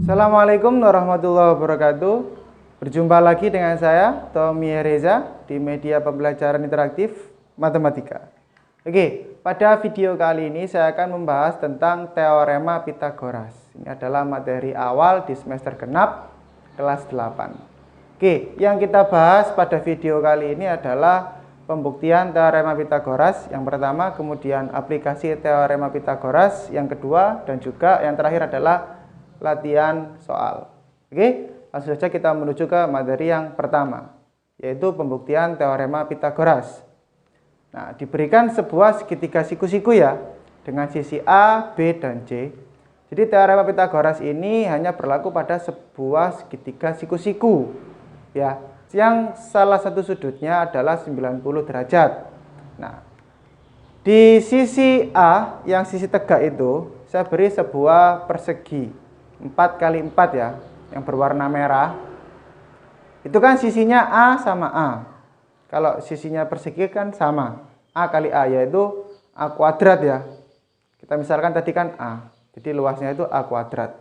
Assalamualaikum warahmatullahi wabarakatuh. Berjumpa lagi dengan saya, Tommy Reza, di media pembelajaran interaktif matematika. Oke, pada video kali ini saya akan membahas tentang teorema Pitagoras. Ini adalah materi awal di semester genap kelas 8. Oke, yang kita bahas pada video kali ini adalah pembuktian teorema Pitagoras yang pertama, kemudian aplikasi teorema Pitagoras yang kedua, dan juga yang terakhir adalah latihan soal. Oke, langsung saja kita menuju ke materi yang pertama, yaitu pembuktian teorema Pitagoras. Nah, diberikan sebuah segitiga siku-siku ya, dengan sisi A, B, dan C. Jadi teorema Pitagoras ini hanya berlaku pada sebuah segitiga siku-siku ya, yang salah satu sudutnya adalah 90 derajat. Nah, di sisi A yang sisi tegak itu saya beri sebuah persegi 4x4 ya, yang berwarna merah. Itu kan sisinya A sama A. Kalau sisinya persegi kan sama, A kali A, yaitu A kuadrat ya. Kita misalkan tadi kan A, jadi luasnya itu A kuadrat.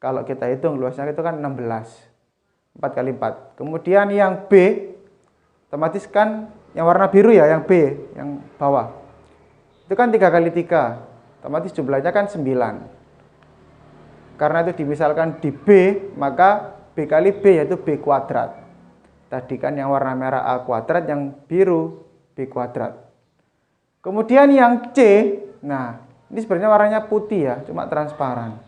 Kalau kita hitung luasnya itu kan 16, 4x4. Kemudian yang B, otomatis kan yang warna biru ya, yang B, yang bawah. Itu kan 3x3, otomatis jumlahnya kan 9. Karena itu dimisalkan di B, maka B kali B yaitu B kuadrat. Tadi kan yang warna merah A kuadrat, yang biru B kuadrat. Kemudian yang C, nah ini sebenarnya warnanya putih ya, cuma transparan.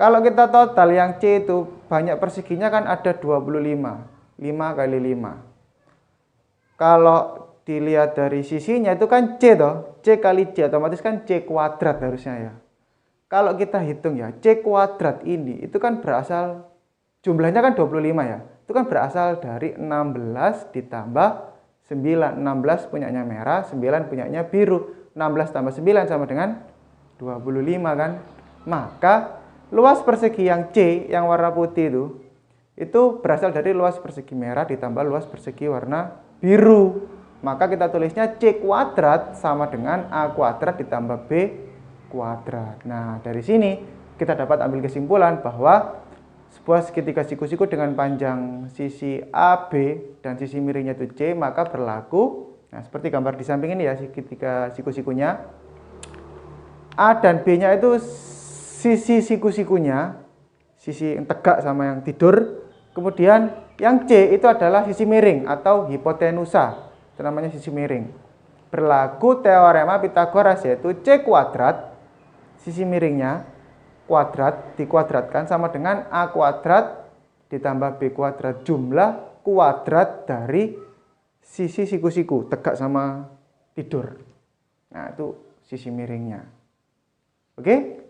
Kalau kita total yang C itu banyak perseginya kan ada 25, 5 kali 5. Kalau dilihat dari sisinya itu kan C toh, C kali C otomatis kan C kuadrat harusnya ya. Kalau kita hitung ya, C kuadrat ini itu kan berasal, jumlahnya kan 25 ya. Itu kan berasal dari 16 ditambah 9. 16 punyanya merah, 9 punyanya biru. 16 tambah 9 sama dengan 25 kan. Maka luas persegi yang C yang warna putih itu berasal dari luas persegi merah ditambah luas persegi warna biru. Maka kita tulisnya C kuadrat sama dengan A kuadrat ditambah B kuadrat. Nah, dari sini kita dapat ambil kesimpulan bahwa sebuah segitiga siku-siku dengan panjang sisi AB dan sisi miringnya itu C, maka berlaku, nah seperti gambar di samping ini ya, segitiga siku-sikunya. A dan B-nya itu sisi siku-sikunya, sisi yang tegak sama yang tidur. Kemudian yang C itu adalah sisi miring atau hipotenusa, itu namanya sisi miring. Berlaku teorema Pitagoras, yaitu C kuadrat, sisi miringnya kuadrat dikuadratkan sama dengan A kuadrat ditambah B kuadrat, jumlah kuadrat dari sisi siku-siku tegak sama tidur. Nah, itu sisi miringnya. Oke?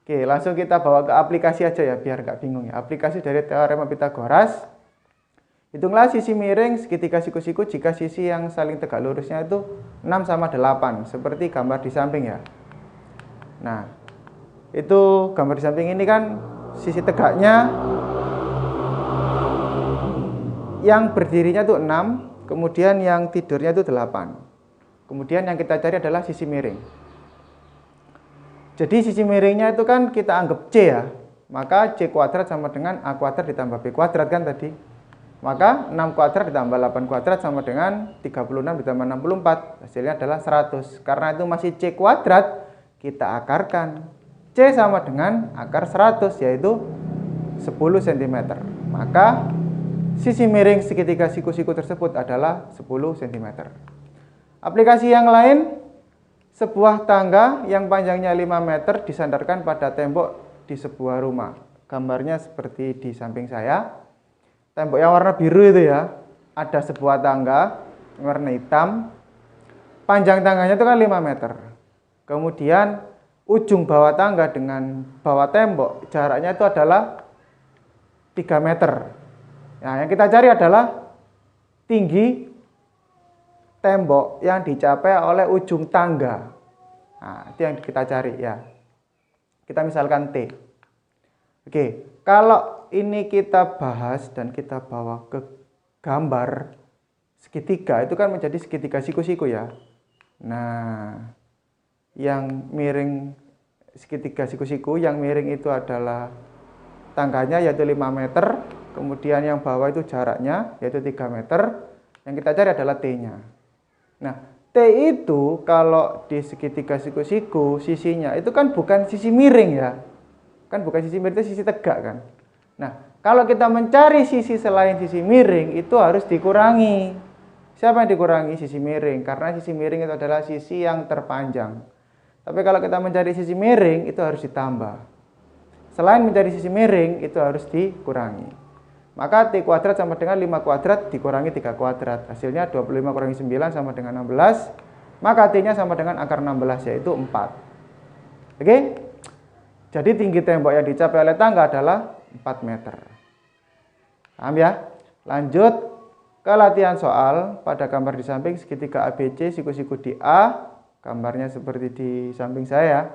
Oke, langsung kita bawa ke aplikasi aja ya, biar nggak bingung ya. Aplikasi dari teorema Pitagoras. Hitunglah sisi miring segitiga siku-siku jika sisi yang saling tegak lurusnya itu 6 sama 8, seperti gambar di samping ya. Nah, itu gambar di samping ini kan sisi tegaknya yang berdirinya itu 6, kemudian yang tidurnya itu 8. Kemudian yang kita cari adalah sisi miring. Jadi sisi miringnya itu kan kita anggap C ya, maka C kuadrat sama dengan A kuadrat ditambah B kuadrat kan tadi. Maka 6 kuadrat ditambah 8 kuadrat sama dengan 36 ditambah 64, hasilnya adalah 100. Karena itu masih C kuadrat, kita akarkan. C sama dengan akar 100, yaitu 10 cm. Maka sisi miring segitiga siku-siku tersebut adalah 10 cm. Aplikasi yang lain, sebuah tangga yang panjangnya 5 meter disandarkan pada tembok di sebuah rumah. Gambarnya seperti di samping saya. Tembok yang warna biru itu ya, ada sebuah tangga warna hitam. Panjang tangganya itu kan 5 meter. Kemudian ujung bawah tangga dengan bawah tembok jaraknya itu adalah 3 meter. Nah, yang kita cari adalah tinggi tembok yang dicapai oleh ujung tangga. Nah, itu yang kita cari ya. Kita misalkan T. Oke, kalau ini kita bahas dan kita bawa ke gambar segitiga, itu kan menjadi segitiga siku-siku ya. Nah, yang miring segitiga siku-siku, yang miring itu adalah tangganya yaitu 5 meter, kemudian yang bawah itu jaraknya yaitu 3 meter. Yang kita cari adalah T-nya. Nah, T itu kalau di segitiga siku-siku sisinya itu kan bukan sisi miring ya. Kan bukan sisi miring, itu sisi tegak kan. Nah, kalau kita mencari sisi selain sisi miring itu harus dikurangi. Siapa yang dikurangi? Sisi miring, karena sisi miring itu adalah sisi yang terpanjang. Tapi kalau kita mencari sisi miring itu harus ditambah. Selain mencari sisi miring itu harus dikurangi. Maka T kuadrat sama dengan 5 kuadrat dikurangi 3 kuadrat. Hasilnya 25 kurangi 9 sama dengan 16. Maka T-nya sama dengan akar 16 yaitu 4. Oke? Jadi tinggi tembok yang dicapai oleh tangga adalah 4 meter. Paham ya? Lanjut ke latihan soal. Pada gambar di samping segitiga ABC, siku-siku di A, gambarnya seperti di samping saya.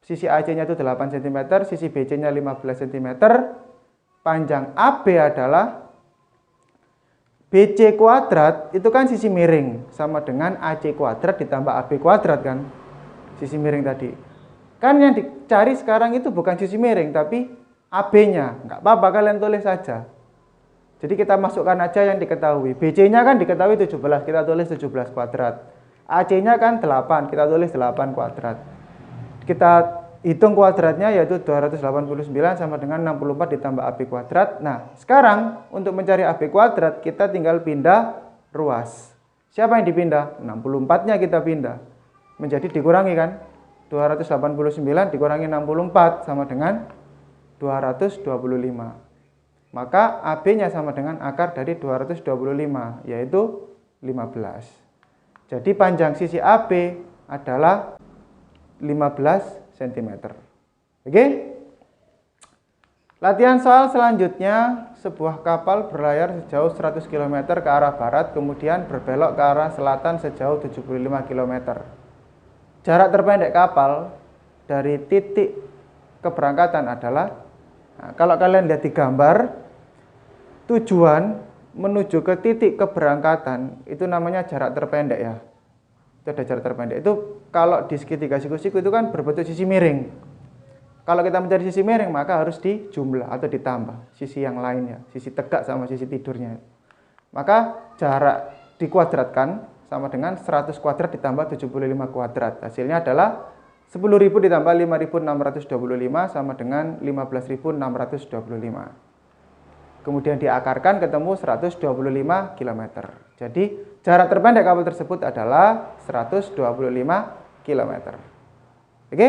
Sisi AC-nya itu 8 cm, sisi BC-nya 15 cm. Panjang AB adalah BC kuadrat, itu kan sisi miring, sama dengan AC kuadrat ditambah AB kuadrat kan. Sisi miring tadi. Kan yang dicari sekarang itu bukan sisi miring, tapi AB-nya. Nggak apa-apa, kalian tulis saja. Jadi kita masukkan aja yang diketahui. BC-nya kan diketahui 17, kita tulis 17 kuadrat. AC-nya kan 8, kita tulis 8 kuadrat. Kita hitung kuadratnya yaitu 289 sama dengan 64 ditambah AB kuadrat. Nah, sekarang untuk mencari AB kuadrat kita tinggal pindah ruas. Siapa yang dipindah? 64-nya kita pindah. Menjadi dikurangi kan? 289 dikurangi 64 sama dengan 225. Maka AB-nya sama dengan akar dari 225, yaitu 15. Jadi panjang sisi AB adalah 15 cm. Oke? Latihan soal selanjutnya, sebuah kapal berlayar sejauh 100 km ke arah barat, kemudian berbelok ke arah selatan sejauh 75 km. Jarak terpendek kapal dari titik keberangkatan adalah, nah, kalau kalian lihat di gambar, tujuan menuju ke titik keberangkatan itu namanya jarak terpendek ya. Itu ada jarak terpendek. Itu kalau di segitiga siku-siku itu kan berbentuk sisi miring. Kalau kita mencari sisi miring maka harus dijumlah atau ditambah sisi yang lainnya, sisi tegak sama sisi tidurnya. Maka jarak dikuadratkan sama dengan 100 kuadrat ditambah 75 kuadrat. Hasilnya adalah 10.000 ditambah 5.625 sama dengan 15.625. Kemudian diakarkan ketemu 125 km. Jadi jarak terpendek kapal tersebut adalah 125 km. Oke?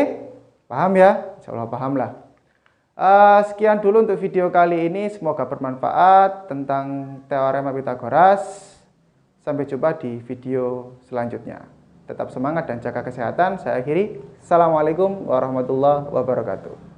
Paham ya? Insya Allah paham lah. Sekian dulu untuk video kali ini. Semoga bermanfaat tentang teorema Pythagoras. Sampai jumpa di video selanjutnya. Tetap semangat dan jaga kesehatan. Saya akhiri. Assalamualaikum warahmatullahi wabarakatuh.